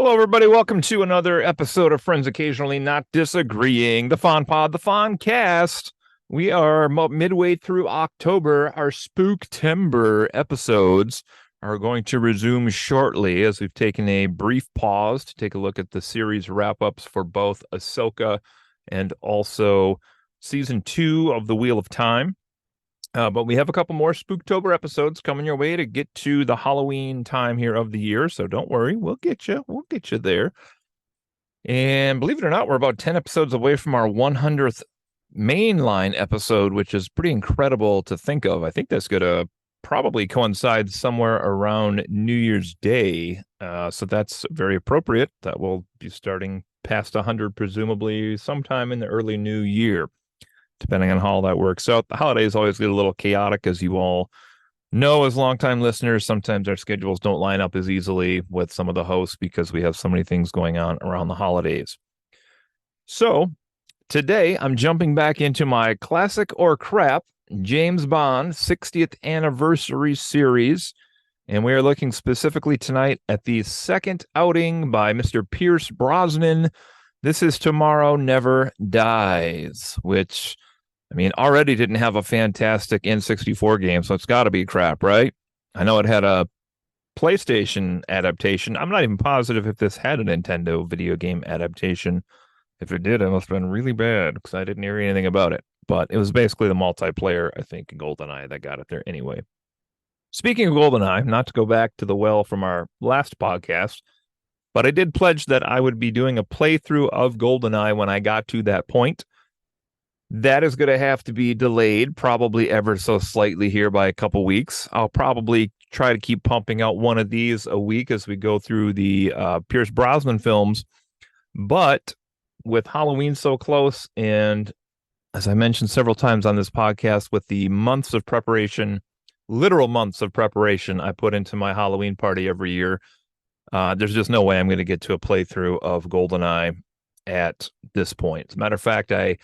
Hello, everybody. Welcome to another episode of Friends Occasionally Not Disagreeing, the Fawn Pod, the Fawn Cast. We are midway through October. Our Spooktember episodes are going to resume shortly as we've taken a brief pause to take a look at the series wrap-ups for both Ahsoka and also Season 2 of The Wheel of Time. But we have a couple more Spooktober episodes coming your way to get to the Halloween time here of the year. So don't worry, we'll get you. We'll get you there. And believe it or not, we're about 10 episodes away from our 100th mainline episode, which is pretty incredible to think of. I think that's going to probably coincide somewhere around New Year's Day. So that's very appropriate. That will be starting past 100, presumably sometime in the early new year, depending on how that works out. The holidays always get a little chaotic, as you all know as longtime listeners. Sometimes our schedules don't line up as easily with some of the hosts because we have so many things going on around the holidays. So today I'm jumping back into my classic or crap James Bond 60th anniversary series. And we are looking specifically tonight at the second outing by Mr. Pierce Brosnan. This is Tomorrow Never Dies, which, I mean, already didn't have a fantastic N64 game, so it's got to be crap, right? I know it had a PlayStation adaptation. I'm not even positive if this had a Nintendo video game adaptation. If it did, it must have been really bad because I didn't hear anything about it. But it was basically the multiplayer, I think, GoldenEye that got it there anyway. Speaking of GoldenEye, not to go back to the well from our last podcast, but I did pledge that I would be doing a playthrough of GoldenEye when I got to that point. That is going to have to be delayed, probably ever so slightly here by a couple weeks. I'll probably try to keep pumping out one of these a week as we go through the Pierce Brosnan films. But with Halloween so close, and as I mentioned several times on this podcast, with the months of preparation, literal months of preparation I put into my Halloween party every year, there's just no way I'm going to get to a playthrough of GoldenEye at this point. As a matter of fact, I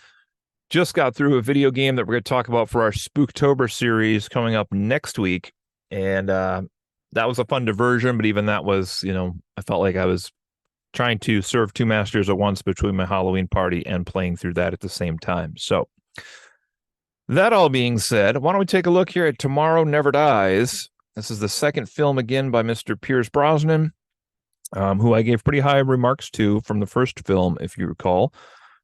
just got through a video game that we're going to talk about for our Spooktober series coming up next week. And that was a fun diversion, but even that was, I felt like I was trying to serve two masters at once between my Halloween party and playing through that at the same time. So that all being said, why don't we take a look here at Tomorrow Never Dies? This is the second film again by Mr. Pierce Brosnan, who I gave pretty high remarks to from the first film, if you recall.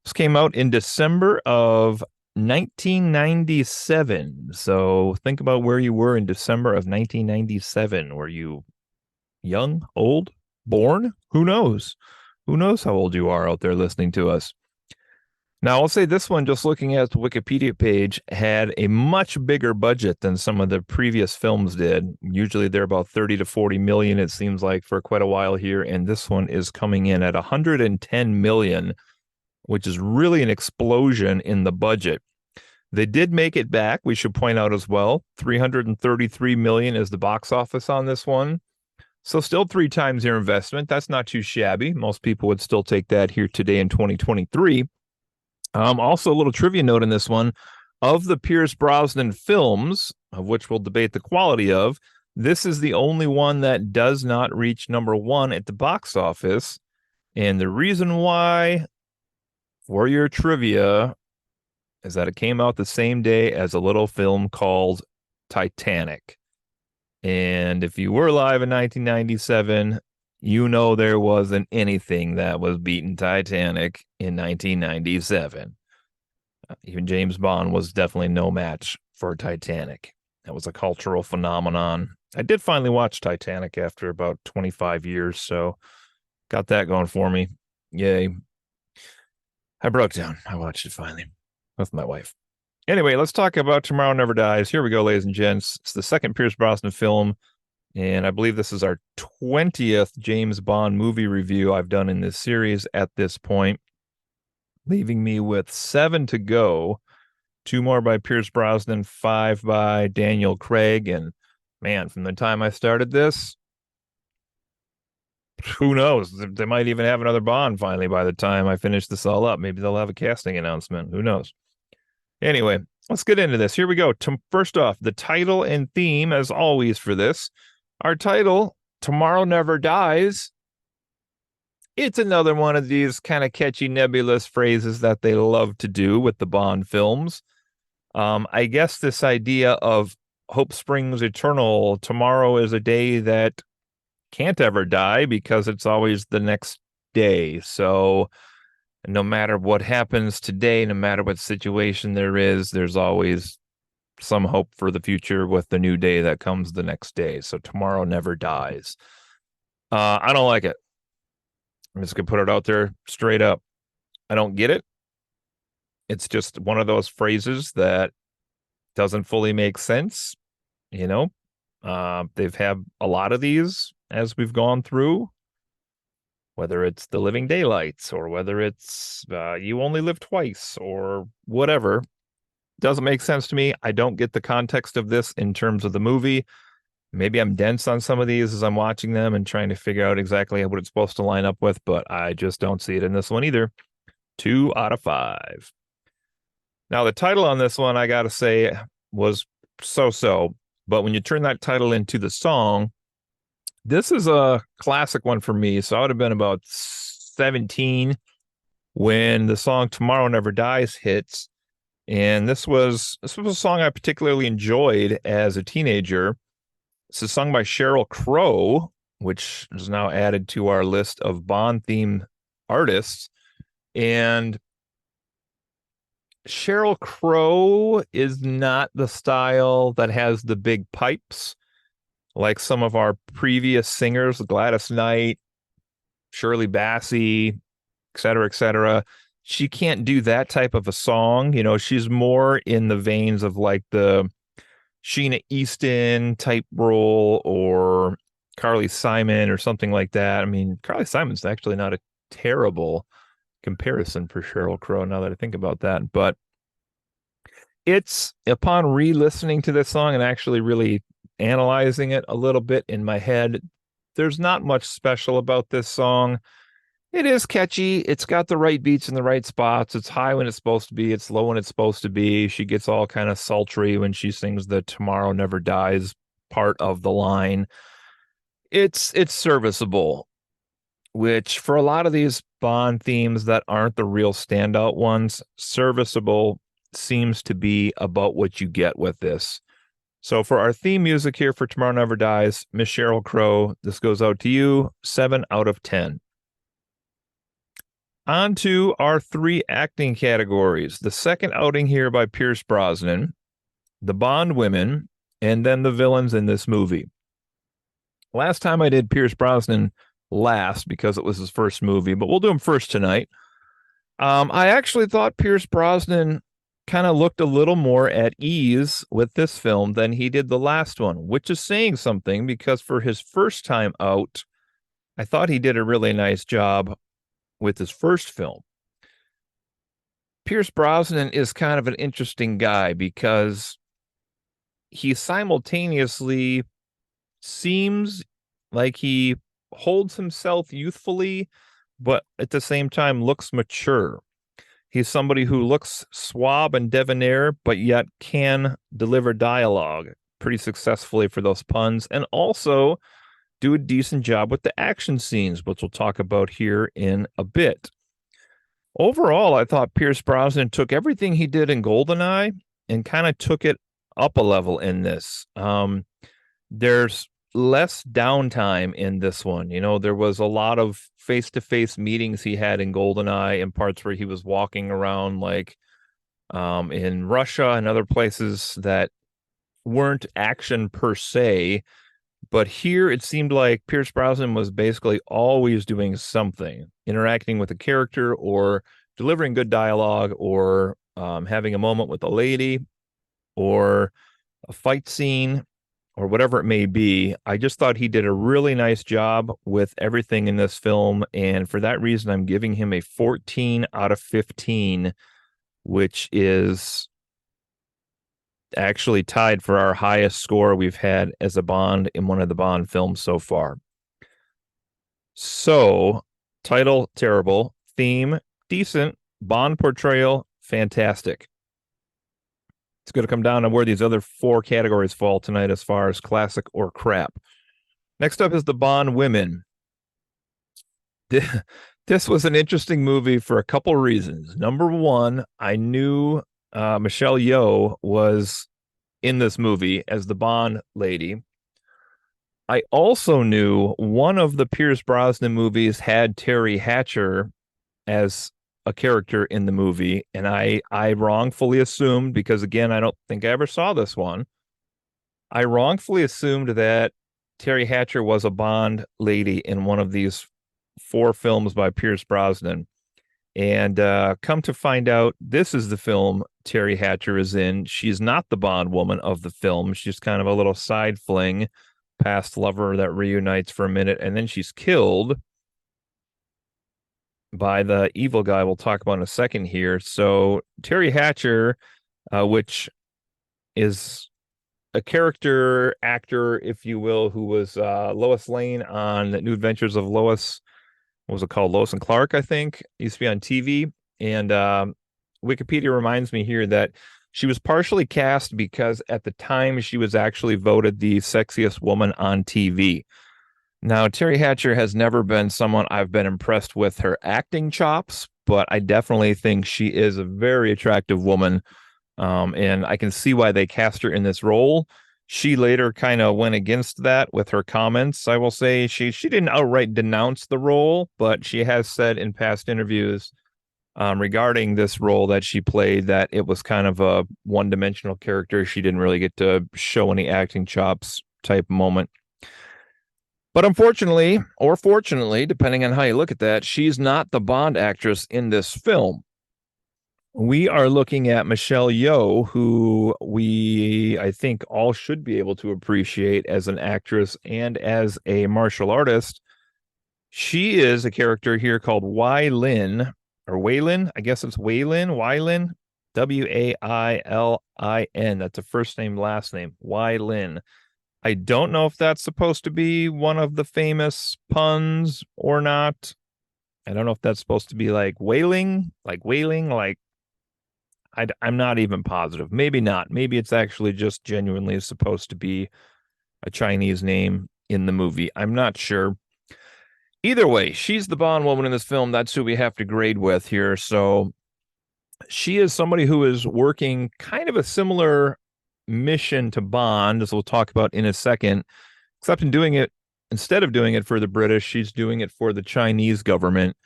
This came out in December of 1997. So think about where you were in December of 1997. Were you young, old, born? Who knows? Who knows how old you are out there listening to us? Now, I'll say this one, just looking at the Wikipedia page, had a much bigger budget than some of the previous films did. Usually they're about 30 to 40 million, it seems like, for quite a while here. And this one is coming in at 110 million, which is really an explosion in the budget. They did make it back, we should point out as well. 333 million is the box office on this one. So still 3 times your investment. That's not too shabby. Most people would still take that here today in 2023. Also, a little trivia note in this one. Of the Pierce Brosnan films, of which we'll debate the quality of, this is the only one that does not reach number 1 at the box office. And the reason why, for your trivia, is that it came out the same day as a little film called Titanic. And if you were alive in 1997, you know there wasn't anything that was beating Titanic in 1997. Even James Bond was definitely no match for Titanic. That was a cultural phenomenon. I did finally watch Titanic after about 25 years, so got that going for me. Yay. I broke down. I watched it finally with my wife. Anyway, let's talk about Tomorrow Never Dies. Here we go, ladies and gents. It's the second Pierce Brosnan film, and I believe this is our 20th James Bond movie review I've done in this series at this point, leaving me with 7 to go. 2 more by Pierce Brosnan, 5 by Daniel Craig, and man, from the time I started this, who knows? They might even have another Bond finally by the time I finish this all up. Maybe they'll have a casting announcement. Who knows? Anyway, let's get into this. Here we go. First off, the title and theme, as always for this. Our title, Tomorrow Never Dies, It's another one of these kind of catchy, nebulous phrases that they love to do with the Bond films. I guess this idea of hope springs eternal, tomorrow is a day that can't ever die because it's always the next day. So no matter what happens today, no matter what situation there is, there's always some hope for the future with the new day that comes the next day. So tomorrow never dies. I don't like it. I'm just gonna put it out there straight up. I don't get it. It's just one of those phrases that doesn't fully make sense. You know, they've had a lot of these as we've gone through, whether it's the living daylights or whether it's you only live twice or whatever. Doesn't make sense to me. I don't get the context of this in terms of the movie. Maybe I'm dense on some of these as I'm watching them and trying to figure out exactly what it's supposed to line up with, but I just don't see it in this one either. 2 out of 5. Now, the title on this one, I got to say, was so-so, but when you turn that title into the song, this is a classic one for me. So I would have been about 17 when the song Tomorrow Never Dies hits. And this was a song I particularly enjoyed as a teenager. This is sung by Sheryl Crow, which is now added to our list of Bond theme artists. And Sheryl Crow is not the style that has the big pipes like some of our previous singers, Gladys Knight, Shirley Bassey, et cetera, et cetera. She can't do that type of a song. You know, she's more in the veins of like the Sheena Easton type role or Carly Simon or something like that. I mean, Carly Simon's actually not a terrible comparison for Sheryl Crow now that I think about that. But it's upon re-listening to this song and actually really analyzing it a little bit in my head, there's not much special about this song. It is catchy. It's got the right beats in the right spots. It's high when it's supposed to be. It's low when it's supposed to be. She gets all kind of sultry when she sings the Tomorrow Never Dies part of the line. It's serviceable, which for a lot of these Bond themes that aren't the real standout ones, serviceable seems to be about what you get with this. So for our theme music here for Tomorrow Never Dies, Miss Sheryl Crow, this goes out to you, 7 out of 10. On to our 3 acting categories. The second outing here by Pierce Brosnan, the Bond women, and then the villains in this movie. Last time I did Pierce Brosnan last because it was his first movie, but we'll do him first tonight. I actually thought Pierce Brosnan kind of looked a little more at ease with this film than he did the last one, which is saying something because for his first time out, I thought he did a really nice job with his first film. Pierce Brosnan is kind of an interesting guy because he simultaneously seems like he holds himself youthfully, but at the same time looks mature. He's somebody who looks suave and debonair, but yet can deliver dialogue pretty successfully for those puns, and also do a decent job with the action scenes, which we'll talk about here in a bit. Overall, I thought Pierce Brosnan took everything he did in GoldenEye and kind of took it up a level in this. There's less downtime in this one. You know, there was a lot of face-to-face meetings he had in GoldenEye in parts where he was walking around like in Russia and other places that weren't action per se. But here it seemed like Pierce Brosnan was basically always doing something, interacting with a character or delivering good dialogue or having a moment with a lady or a fight scene or whatever it may be. I just thought he did a really nice job with everything in this film. And for that reason, I'm giving him a 14 out of 15, which is actually tied for our highest score we've had as a Bond in one of the Bond films so far. So, title, terrible. Theme, decent. Bond portrayal, fantastic. It's going to come down to where these other 4 categories fall tonight as far as classic or crap. Next up is the Bond women. This was an interesting movie for a couple reasons. Number one, I knew Michelle Yeoh was in this movie as the Bond lady. I also knew one of the Pierce Brosnan movies had Teri Hatcher as a character in the movie, and I wrongfully assumed, because again, I don't think I ever saw this one. I wrongfully assumed that Teri Hatcher was a Bond lady in one of these four films by Pierce Brosnan. And come to find out, this is the film Teri Hatcher is in. She's not the Bond woman of the film. She's kind of a little side fling, past lover that reunites for a minute, and then she's killed by the evil guy we'll talk about in a second here. So Teri Hatcher, which is a character actor, if you will, who was Lois Lane on the New Adventures of Lois. What was it called? Lois and Clark, I think. It used to be on TV. And Wikipedia reminds me here that she was partially cast because at the time she was actually voted the sexiest woman on TV. Now, Teri Hatcher has never been someone I've been impressed with her acting chops, but I definitely think she is a very attractive woman. And I can see why they cast her in this role. She later kind of went against that with her comments. I will say she didn't outright denounce the role, but she has said in past interviews regarding this role that she played that it was kind of a one-dimensional character. She didn't really get to show any acting chops type moment. But unfortunately, or fortunately, depending on how you look at that, she's not the Bond actress in this film. We are looking at Michelle Yeoh, who I think, all should be able to appreciate as an actress and as a martial artist. She is a character here called Wai Lin, or Waylin. I guess it's Waylin, Wailin. That's a first name, last name, Wai Lin. I don't know if that's supposed to be one of the famous puns or not. I don't know if that's supposed to be like wailing, like I'm not even positive. Maybe not. Maybe it's actually just genuinely supposed to be a Chinese name in the movie. I'm not sure. Either way, she's the Bond woman in this film. That's who we have to grade with here. So she is somebody who is working kind of a similar mission to Bond, as we'll talk about in a second, except instead of doing it for the British, she's doing it for the Chinese government.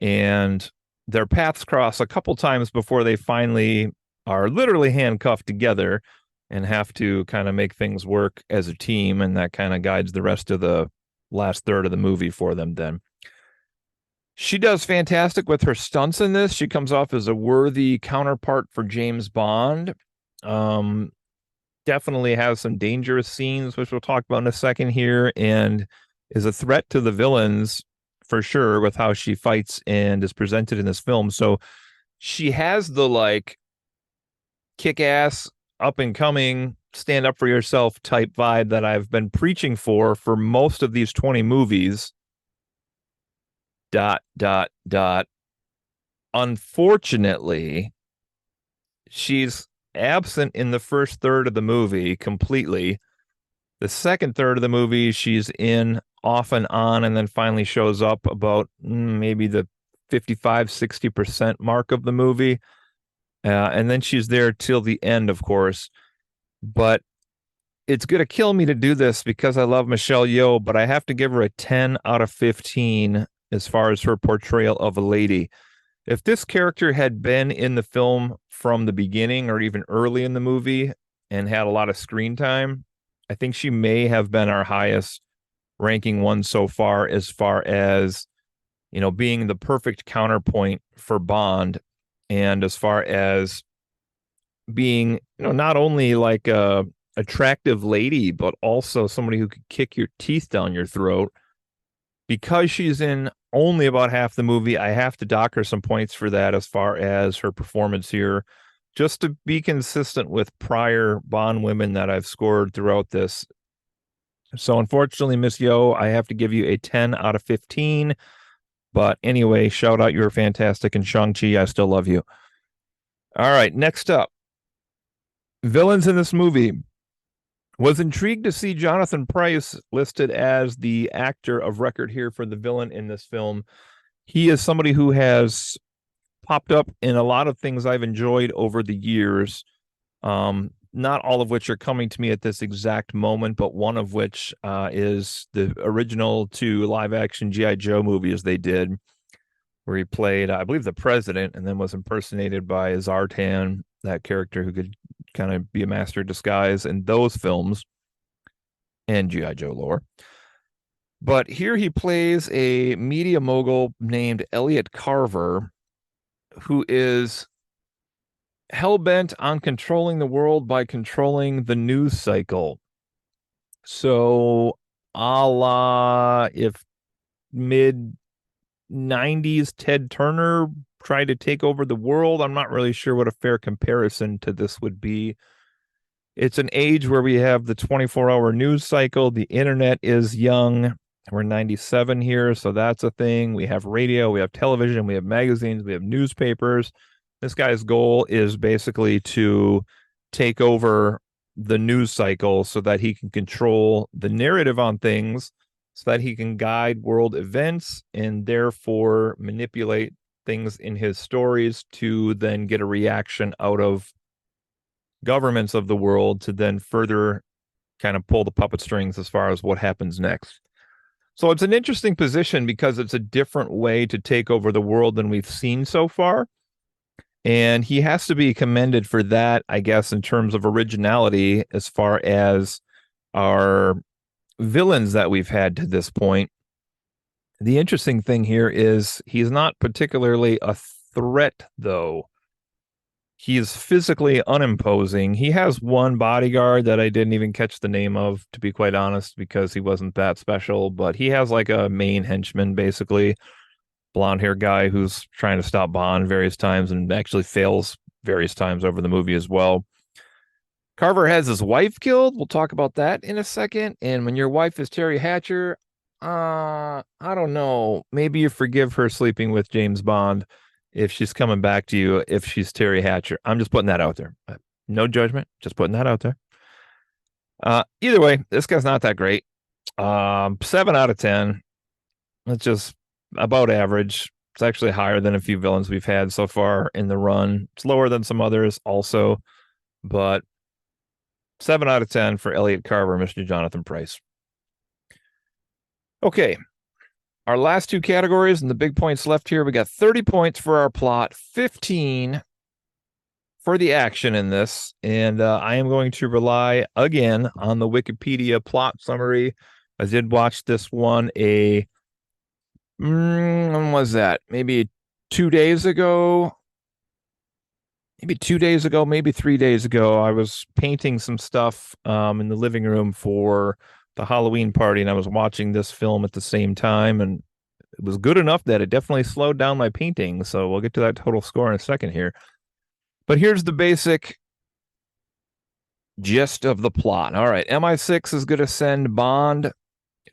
And their paths cross a couple times before they finally are literally handcuffed together and have to kind of make things work as a team. And that kind of guides the rest of the last third of the movie for them then. She does fantastic with her stunts in this. She comes off as a worthy counterpart for James Bond. Definitely has some dangerous scenes, which we'll talk about in a second here, and is a threat to the villains for sure with how she fights and is presented in this film. So she has the like kick-ass, up and coming, stand up for yourself type vibe that I've been preaching for most of these 20 movies. ... Unfortunately, she's absent in the first third of the movie completely. The second third of the movie, she's in off and on, and then finally shows up about maybe the 55-60% mark of the movie. And then she's there till the end, of course. But it's going to kill me to do this because I love Michelle Yeoh, but I have to give her a 10 out of 15 as far as her portrayal of a lady. If this character had been in the film from the beginning or even early in the movie and had a lot of screen time, I think she may have been our highest ranking one so far as, being the perfect counterpoint for Bond. And as far as being, not only like a attractive lady, but also somebody who could kick your teeth down your throat. Because she's in only about half the movie, I have to dock her some points for that as far as her performance here, just to be consistent with prior Bond women that I've scored throughout this. So unfortunately, Miss Yeoh, I have to give you a 10 out of 15. But anyway, shout out, you're fantastic. And Shang-Chi, I still love you. All right, next up. Villains in this movie. Was intrigued to see Jonathan Pryce listed as the actor of record here for the villain in this film. He is somebody who has popped up in a lot of things I've enjoyed over the years. Not all of which are coming to me at this exact moment, but one of which is the original two live action G.I. Joe movies they did, where he played, I believe, the president and then was impersonated by Zartan, that character who could kind of be a master of disguise in those films and G.I. Joe lore. But here he plays a media mogul named Elliot Carver, who is hell bent on controlling the world by controlling the news cycle. So, a la if mid 90s Ted Turner tried to take over the world, I'm not really sure what a fair comparison to this would be. It's an age where we have the 24-hour news cycle. The internet is young. We're 97 here, so that's a thing. We have radio, we have television, we have magazines, we have newspapers. This guy's goal is basically to take over the news cycle so that he can control the narrative on things, so that he can guide world events and therefore manipulate things in his stories to then get a reaction out of governments of the world to then further kind of pull the puppet strings as far as what happens next. So it's an interesting position because it's a different way to take over the world than we've seen so far. And he has to be commended for that, I guess, in terms of originality as far as our villains that we've had to this point. The interesting thing here is he's not particularly a threat, though. He's physically unimposing. He has one bodyguard that I didn't even catch the name of, to be quite honest, because he wasn't that special. But he has like a main henchman, basically, blonde hair guy who's trying to stop Bond various times and actually fails various times over the movie as well. Carver has his wife killed. We'll talk about that in a second. And when your wife is Teri Hatcher, I don't know. Maybe you forgive her sleeping with James Bond if she's coming back to you, if she's Teri Hatcher. I'm just putting that out there. No judgment, just putting that out there. Either way, this guy's not that great. 7 out of 10. It's just about average. It's actually higher than a few villains we've had so far in the run. It's lower than some others also, but 7 out of 10 for Elliot Carver, Mr. Jonathan Pryce. Okay, our last two categories and the big points left here. We got 30 points for our plot, 15 for the action in this. And I am going to rely again on the Wikipedia plot summary. I did watch this one when was that? Maybe 2 days ago. Maybe 2 days ago, maybe 3 days ago. I was painting some stuff in the living room for the Halloween party, and I was watching this film at the same time, and it was good enough that it definitely slowed down my painting. So we'll get to that total score in a second here. But here's the basic gist of the plot. All right, MI6 is going to send Bond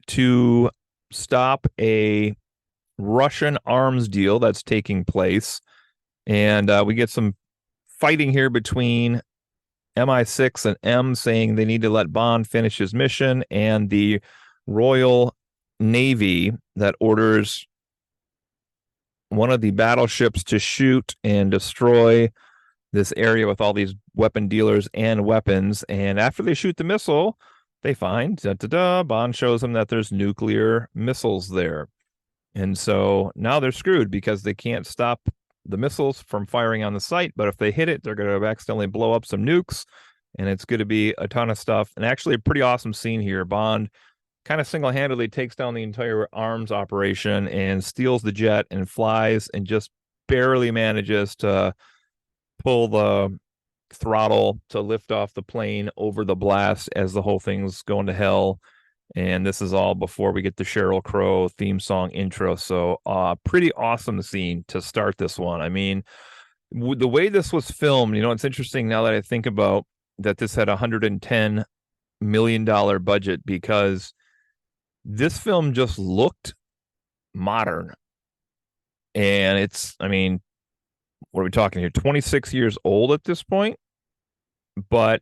to stop a Russian arms deal that's taking place. And we get some fighting here between MI6 and M saying they need to let Bond finish his mission, and the Royal Navy that orders one of the battleships to shoot and destroy this area with all these weapon dealers and weapons. And after they shoot the missile, they find, Bond shows them that there's nuclear missiles there. And so now they're screwed because they can't stop the missiles from firing on the site. But if they hit it, they're going to accidentally blow up some nukes. And it's going to be a ton of stuff. And actually a pretty awesome scene here. Bond kind of single-handedly takes down the entire arms operation and steals the jet and flies and just barely manages to pull the throttle to lift off the plane over the blast as the whole thing's going to hell. And this is all before we get the Sheryl Crow theme song intro. So pretty awesome scene to start this one. I mean, the way this was filmed, it's interesting now that I think about that this had $110 million budget, because this film just looked modern. And it's, I mean, what are we talking here? 26 years old at this point. But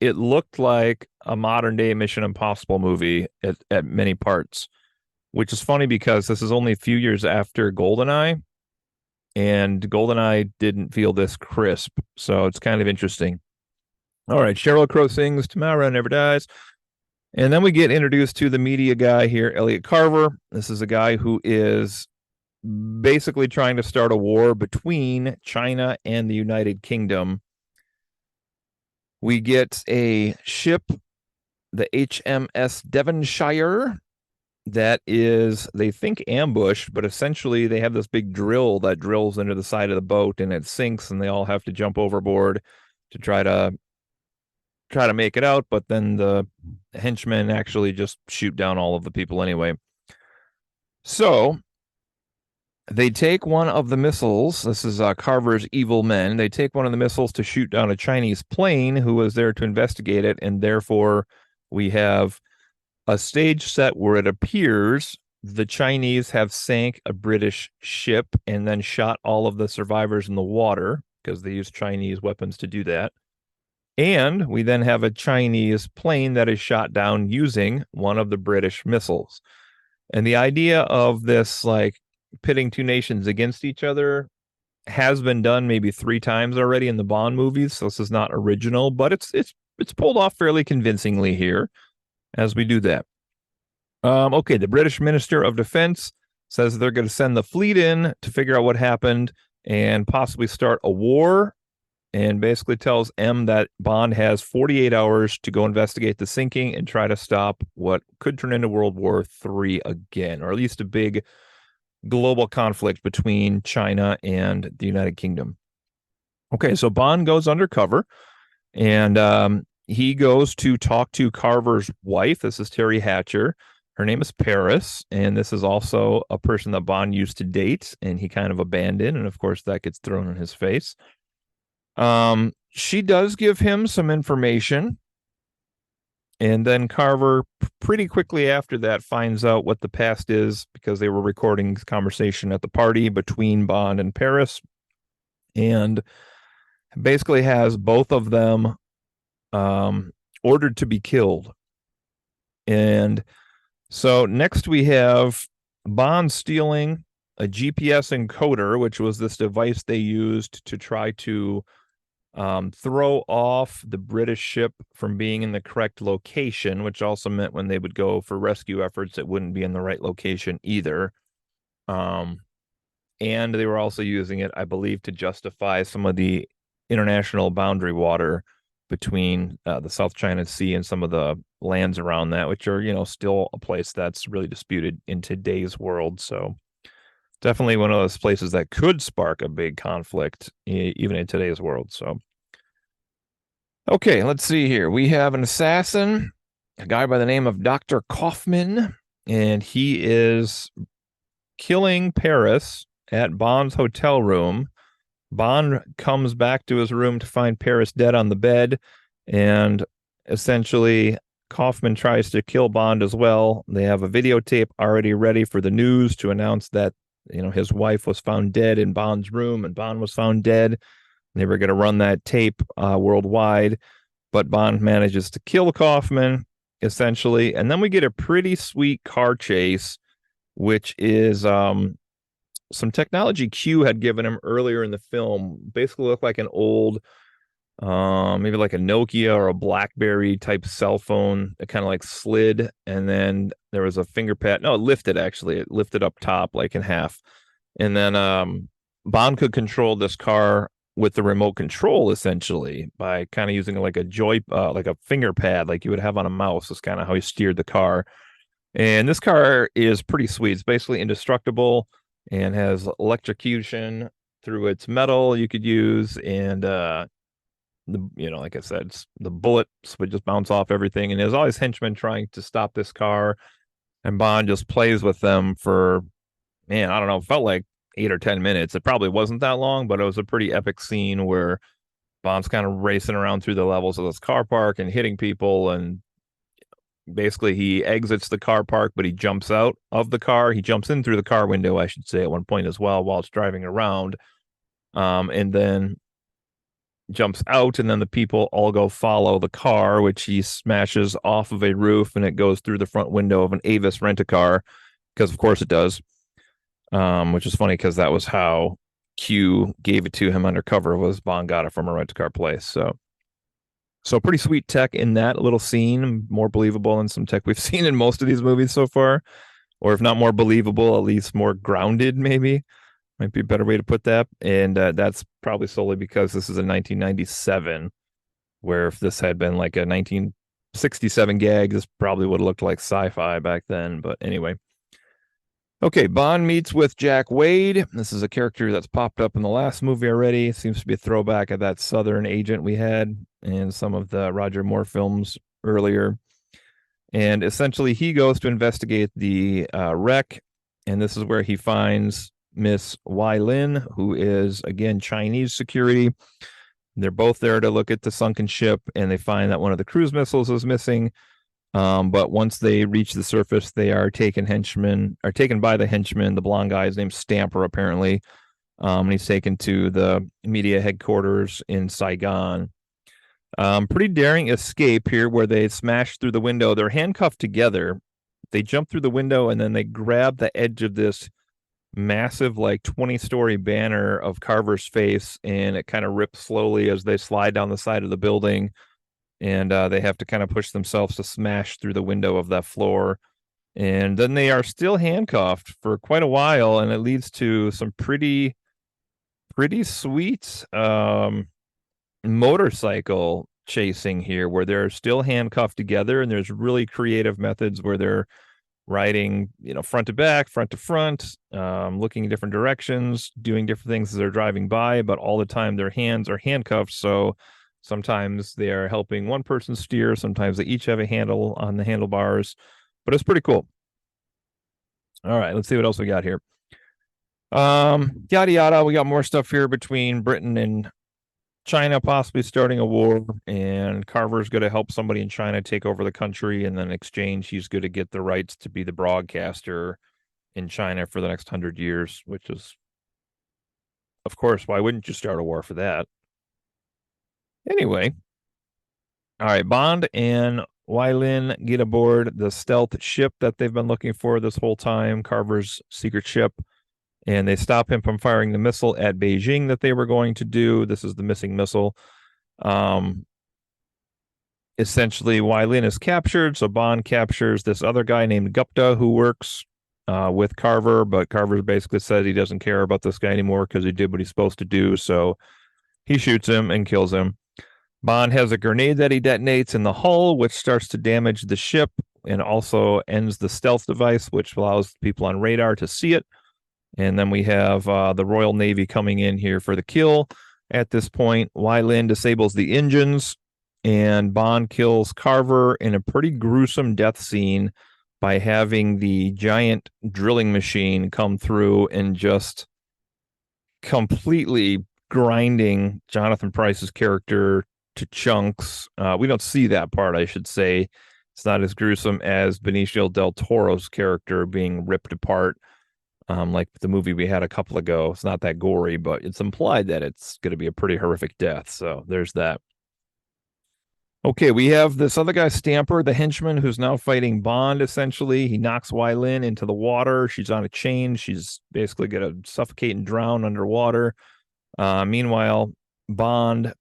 it looked like a modern day Mission Impossible movie at many parts, which is funny because this is only a few years after GoldenEye, and GoldenEye didn't feel this crisp. So it's kind of interesting. All right, Sheryl Crow sings Tomorrow Never Dies. And then we get introduced to the media guy here, Elliot Carver. This is a guy who is basically trying to start a war between China and the United Kingdom. We get a ship, the HMS Devonshire, that is, they think ambushed, but essentially they have this big drill that drills into the side of the boat and it sinks, and they all have to jump overboard to try to make it out. But then the henchmen actually just shoot down all of the people anyway. So they take one of the missiles. This is Carver's evil men. They take one of the missiles to shoot down a Chinese plane who was there to investigate it, and therefore we have a stage set where it appears the Chinese have sank a British ship and then shot all of the survivors in the water because they used Chinese weapons to do that. And we then have a Chinese plane that is shot down using one of the British missiles. And the idea of this, like, pitting two nations against each other has been done maybe 3 times already in the Bond movies. So this is not original, but it's pulled off fairly convincingly here as we do that. Okay, the British Minister of Defense says they're going to send the fleet in to figure out what happened and possibly start a war, and basically tells M that Bond has 48 hours to go investigate the sinking and try to stop what could turn into World War III again, or at least a big global conflict between China and the United Kingdom. Okay, so Bond goes undercover, and he goes to talk to Carver's wife. This is Teri Hatcher. Her name is Paris, and this is also a person that Bond used to date, and he kind of abandoned, and of course that gets thrown in his face. She does give him some information, and then Carver pretty quickly after that finds out what the past is because they were recording this conversation at the party between Bond and Paris, and basically has both of them ordered to be killed. And so next we have Bond stealing a GPS encoder, which was this device they used to try to throw off the British ship from being in the correct location, which also meant when they would go for rescue efforts, it wouldn't be in the right location either. And they were also using it, I believe, to justify some of the international boundary water between the South China Sea and some of the lands around that, which are, still a place that's really disputed in today's world. So definitely one of those places that could spark a big conflict even in today's world. So, okay, let's see here. We have an assassin, a guy by the name of Dr. Kaufman, and he is killing Paris at Bond's hotel room. Bond comes back to his room to find Paris dead on the bed, and essentially Kaufman tries to kill Bond as well. They have a videotape already ready for the news to announce that his wife was found dead in Bond's room and Bond was found dead. They were going to run that tape worldwide, but Bond manages to kill Kaufman essentially, and then we get a pretty sweet car chase, which is some technology Q had given him earlier in the film. Basically looked like an old, maybe like a Nokia or a BlackBerry type cell phone that kind of like slid, and then there was a finger pad. No, it lifted actually. It lifted up top like in half, and then Bond could control this car with the remote control essentially by kind of using like like a finger pad like you would have on a mouse. Is kind of how he steered the car. And this car is pretty sweet. It's basically indestructible and has electrocution through its metal you could use, and like I said, the bullets would just bounce off everything. And there's always henchmen trying to stop this car, and Bond just plays with them for, man, I don't know, it felt like 8 or 10 minutes. It probably wasn't that long, but it was a pretty epic scene where Bond's kind of racing around through the levels of this car park and hitting people, and basically he exits the car park, but he jumps out of the car. He jumps in through the car window, I should say, at one point as well while it's driving around. And then jumps out, and then the people all go follow the car, which he smashes off of a roof, and it goes through the front window of an Avis rent-a-car, because of course it does. Which is funny because that was how Q gave it to him undercover, was Bond got it from a rent-a-car place. So pretty sweet tech in that little scene, more believable than some tech we've seen in most of these movies so far, or if not more believable, at least more grounded, maybe. Might be a better way to put that. And that's probably solely because this is a 1997, where if this had been like a 1967 gag, this probably would have looked like sci-fi back then. But anyway. Okay, Bond meets with Jack Wade. This is a character that's popped up in the last movie already. Seems to be a throwback of that Southern agent we had in some of the Roger Moore films earlier. And essentially, he goes to investigate the wreck. And this is where he finds Miss Wai Lin, who is, again, Chinese security. They're both there to look at the sunken ship, and they find that one of the cruise missiles is missing. But once they reach the surface, they are taken by the henchman. The blonde guy is named Stamper, apparently. And he's taken to the media headquarters in Saigon. Pretty daring escape here, where they smash through the window. They're handcuffed together. They jump through the window, and then they grab the edge of this massive, like 20-story banner of Carver's face, and it kind of rips slowly as they slide down the side of the building. And they have to kind of push themselves to smash through the window of that floor. And then they are still handcuffed for quite a while, and it leads to some pretty sweet motorcycle chasing here, where they're still handcuffed together, and there's really creative methods where they're riding, front to back, front to front, looking in different directions, doing different things as they're driving by, but all the time their hands are handcuffed. So sometimes they are helping one person steer, sometimes they each have a handle on the handlebars, but it's pretty cool. All right, let's see what else we got here. Yada yada. We got more stuff here between Britain and China possibly starting a war, and Carver's going to help somebody in China take over the country, and then in exchange he's going to get the rights to be the broadcaster in China for the next 100 years, which is, of course, why wouldn't you start a war for that? Anyway, all right, Bond and Wai Lin get aboard the stealth ship that they've been looking for this whole time, Carver's secret ship, and they stop him from firing the missile at Beijing that they were going to do. This is the missing missile. Essentially, Wai Lin is captured, so Bond captures this other guy named Gupta who works with Carver, but Carver basically says he doesn't care about this guy anymore because he did what he's supposed to do, so he shoots him and kills him. Bond has a grenade that he detonates in the hull, which starts to damage the ship and also ends the stealth device, which allows people on radar to see it. And then we have the Royal Navy coming in here for the kill. At this point, Wai Lin disables the engines, and Bond kills Carver in a pretty gruesome death scene by having the giant drilling machine come through and just completely grinding Jonathan Pryce's character to chunks. We don't see that part, I should say. It's not as gruesome as Benicio del Toro's character being ripped apart, like the movie we had a couple ago. It's not that gory, but it's implied that it's going to be a pretty horrific death. So there's that. Okay, we have this other guy, Stamper, the henchman, who's now fighting Bond, essentially. He knocks Wai Lin into the water. She's on a chain. She's basically going to suffocate and drown underwater. Meanwhile, Bond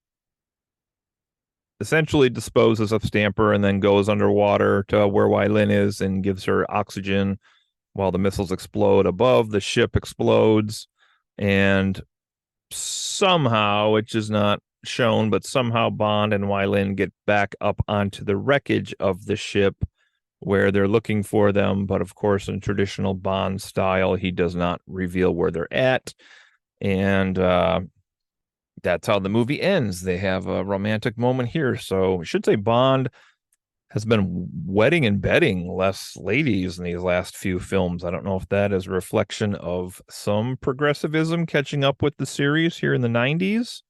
essentially disposes of Stamper and then goes underwater to where Wai Lin is and gives her oxygen while the missiles explode above. The ship explodes, and somehow, which is not shown, but somehow Bond and Wai Lin get back up onto the wreckage of the ship where they're looking for them. But of course, in traditional Bond style, he does not reveal where they're at. And that's how the movie ends. They have a romantic moment here. So I should say Bond has been wedding and bedding less ladies in these last few films. I don't know if that is a reflection of some progressivism catching up with the series here in the 90s.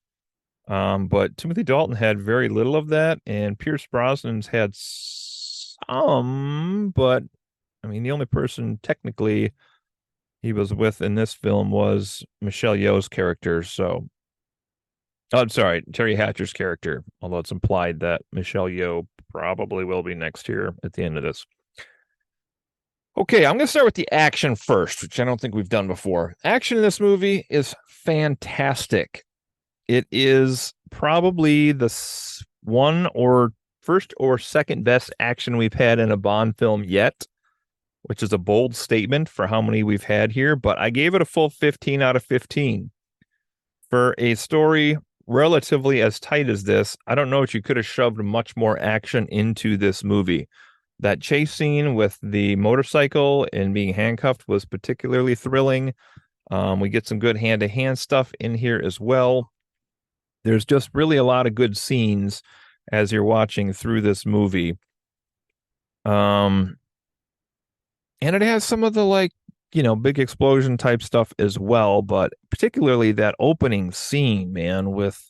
But Timothy Dalton had very little of that, and Pierce Brosnan's had some, but I mean, the only person technically he was with in this film was Michelle Yeoh's character. So Oh, I'm sorry, Terry Hatcher's character, although it's implied that Michelle Yeoh probably will be next here at the end of this. Okay, I'm going to start with the action first, which I don't think we've done before. Action in this movie is fantastic. It is probably the one or first or second best action we've had in a Bond film yet, which is a bold statement for how many we've had here, but I gave it a full 15 out of 15. For a story relatively as tight as this, I don't know if you could have shoved much more action into this movie. That chase scene with the motorcycle and being handcuffed was particularly thrilling. We get some good hand-to-hand stuff in here as well. There's just really a lot of good scenes as you're watching through this movie. And it has some of the big explosion type stuff as well, but particularly that opening scene, man, with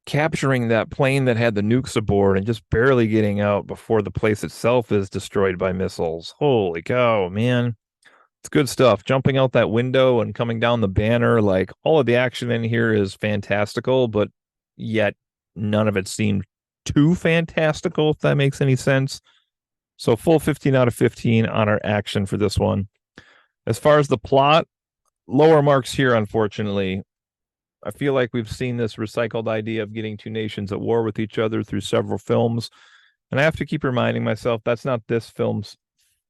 capturing that plane that had the nukes aboard and just barely getting out before the place itself is destroyed by missiles. Holy cow, man. It's good stuff. Jumping out that window and coming down the banner, like all of the action in here is fantastical, but yet none of it seemed too fantastical, if that makes any sense. So full 15 out of 15 on our action for this one. As far as the plot, lower marks here, unfortunately. I feel like we've seen this recycled idea of getting two nations at war with each other through several films. And I have to keep reminding myself that's not this film's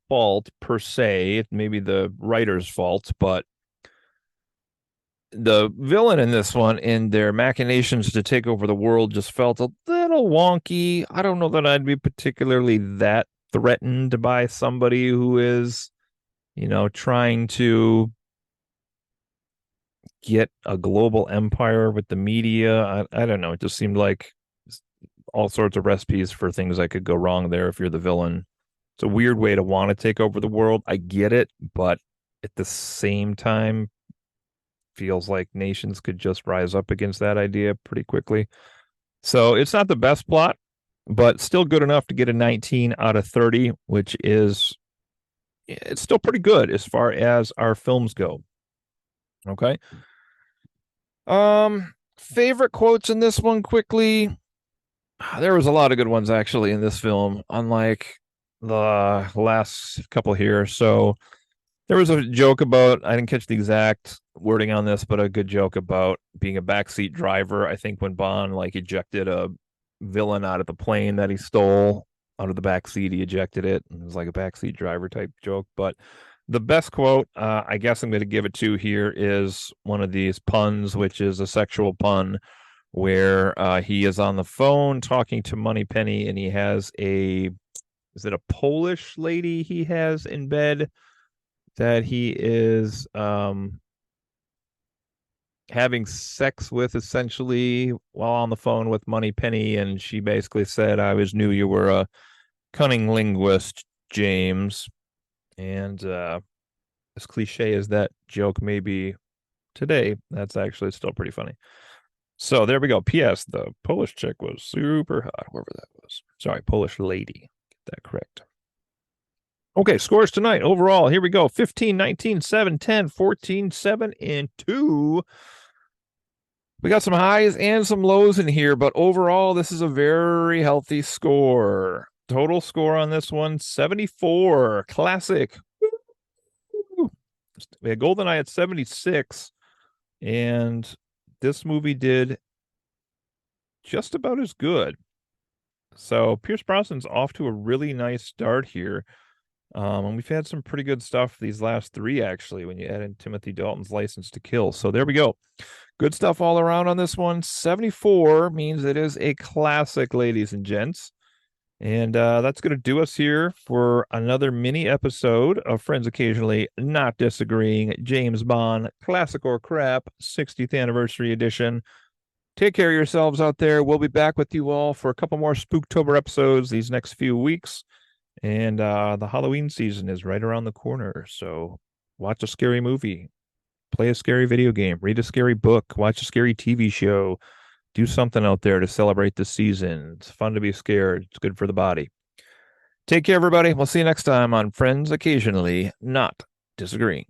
fault per se. It may be the writer's fault, but the villain in this one in their machinations to take over the world just felt a little wonky. I don't know that I'd be particularly that threatened by somebody who is, trying to get a global empire with the media. I don't know. It just seemed like all sorts of recipes for things that could go wrong there if you're the villain. It's a weird way to want to take over the world. I get it, but at the same time, feels like nations could just rise up against that idea pretty quickly. So it's not the best plot, but still good enough to get a 19 out of 30, which is it's still pretty good as far as our films go. Okay. Favorite quotes in this one quickly. There was a lot of good ones actually in this film, unlike the last couple here. So there was a joke about, I didn't catch the exact wording on this, but a good joke about being a backseat driver. I think when Bond ejected a villain out of the plane that he stole out of the backseat, he ejected it. It was like a backseat driver type joke. But the best quote, I guess I'm going to give it to here, is one of these puns, which is a sexual pun where he is on the phone talking to Moneypenny, and he has is it a Polish lady he has in bed that he is having sex with, essentially, while on the phone with Moneypenny, and she basically said, "I always knew you were a cunning linguist, James." And as cliche as that joke may be today, that's actually still pretty funny. So there we go. P.S. The Polish chick was super hot, whoever that was. Sorry, Polish lady. Get that correct. Okay, scores tonight. Overall, here we go. 15, 19, 7, 10, 14, 7, and 2. We got some highs and some lows in here, but overall, this is a very healthy score. Total score on this one, 74. Classic. We had GoldenEye at 76, and this movie did just about as good. So Pierce Brosnan's off to a really nice start here. And we've had some pretty good stuff these last three, actually, when you add in Timothy Dalton's License to Kill. So there we go. Good stuff all around on this one. 74 means it is a classic, ladies and gents. And that's going to do us here for another mini episode of Friends Occasionally Not Disagreeing, James Bond, Classic or Crap, 60th Anniversary Edition. Take care of yourselves out there. We'll be back with you all for a couple more Spooktober episodes these next few weeks. And the Halloween season is right around the corner. So watch a scary movie, play a scary video game, read a scary book, watch a scary TV show. Do something out there to celebrate the season. It's fun to be scared. It's good for the body. Take care, everybody. We'll see you next time on Friends Occasionally Not Disagreeing.